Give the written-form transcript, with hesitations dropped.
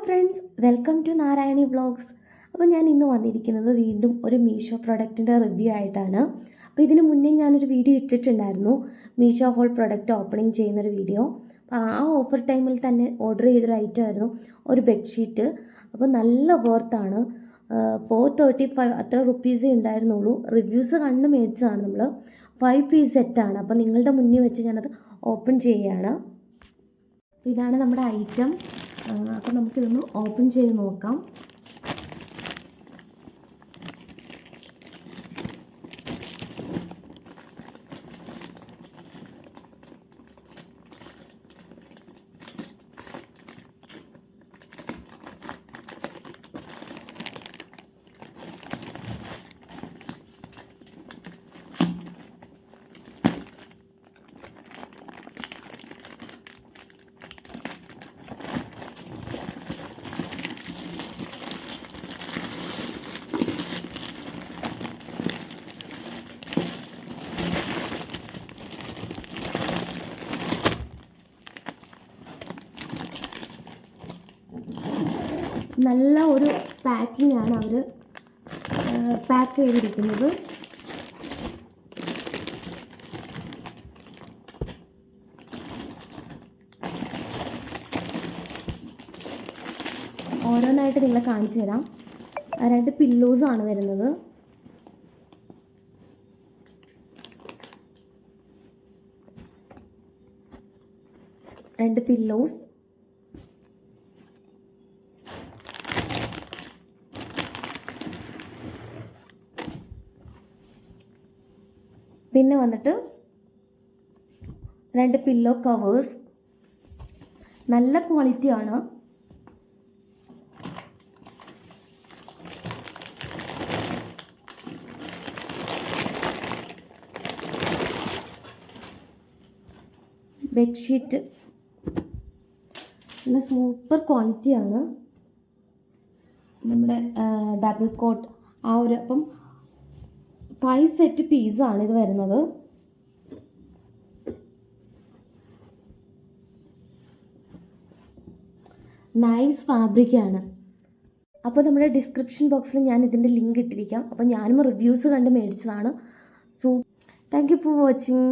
Friends, welcome to Narayani vlogs. അപ്പോൾ ഞാൻ ഇന്ന് വന്നിരിക്കുന്നത് വീണ്ടും ഒരു മീഷോ പ്രൊഡക്റ്റിൻ്റെ റിവ്യൂ ആയിട്ടാണ്. അപ്പോൾ ഇതിന് മുന്നേ ഞാനൊരു വീഡിയോ ഇട്ടിട്ടുണ്ടായിരുന്നു, മീഷോ ഹോൾ പ്രൊഡക്റ്റ് ഓപ്പണിംഗ് ചെയ്യുന്നൊരു വീഡിയോ. അപ്പോൾ ആ ഓഫർ ടൈമിൽ തന്നെ ഓർഡർ ചെയ്തൊരു ഐറ്റം ആയിരുന്നു ഒരു ബെഡ്ഷീറ്റ്. അപ്പോൾ നല്ല വർത്താണ്. 435 അത്ര റുപ്പീസേ ഉണ്ടായിരുന്നുള്ളൂ. റിവ്യൂസ് കണ്ട് മേടിച്ചതാണ് നമ്മൾ. 5 പീസ് സെറ്റാണ്. അപ്പോൾ നിങ്ങളുടെ മുന്നിൽ വെച്ച് ഞാനത് ഓപ്പൺ ചെയ്യുകയാണ്. ഇതാണ് നമ്മുടെ ഐറ്റം. അപ്പോൾ നമുക്കിതൊന്ന് ഓപ്പൺ ചെയ്ത് നോക്കാം. നല്ല ഒരു പാക്കിംഗ് ആണ് അവർ പാക്ക് ചെയ്തിരിക്കുന്നത്. ഓരോന്നായിട്ട് നിങ്ങളെ കാണിച്ചു തരാം. 2 പില്ലോസാണ് വരുന്നത്. പില്ലോസ്, പിന്നെ വന്നിട്ട് 2 പില്ലോ കവേഴ്സ്. നല്ല ക്വാളിറ്റിയാണ്. ബെഡ്ഷീറ്റ് നല്ല സൂപ്പർ ക്വാളിറ്റിയാണ്. നമ്മുടെ ഡബിൾ കോട്ട് ആ ഒരു, അപ്പം 5 സെറ്റ് പീസാണ് ഇത് വരുന്നത്. നൈസ് ഫാബ്രിക്കാണ്. അപ്പോൾ നമ്മുടെ ഡിസ്ക്രിപ്ഷൻ ബോക്സിൽ ഞാൻ ഇതിൻ്റെ ലിങ്ക് ഇട്ടിരിക്കാം. അപ്പോൾ ഞാനും റിവ്യൂസ് കണ്ട് മേടിച്ചതാണ്. Thank you for watching.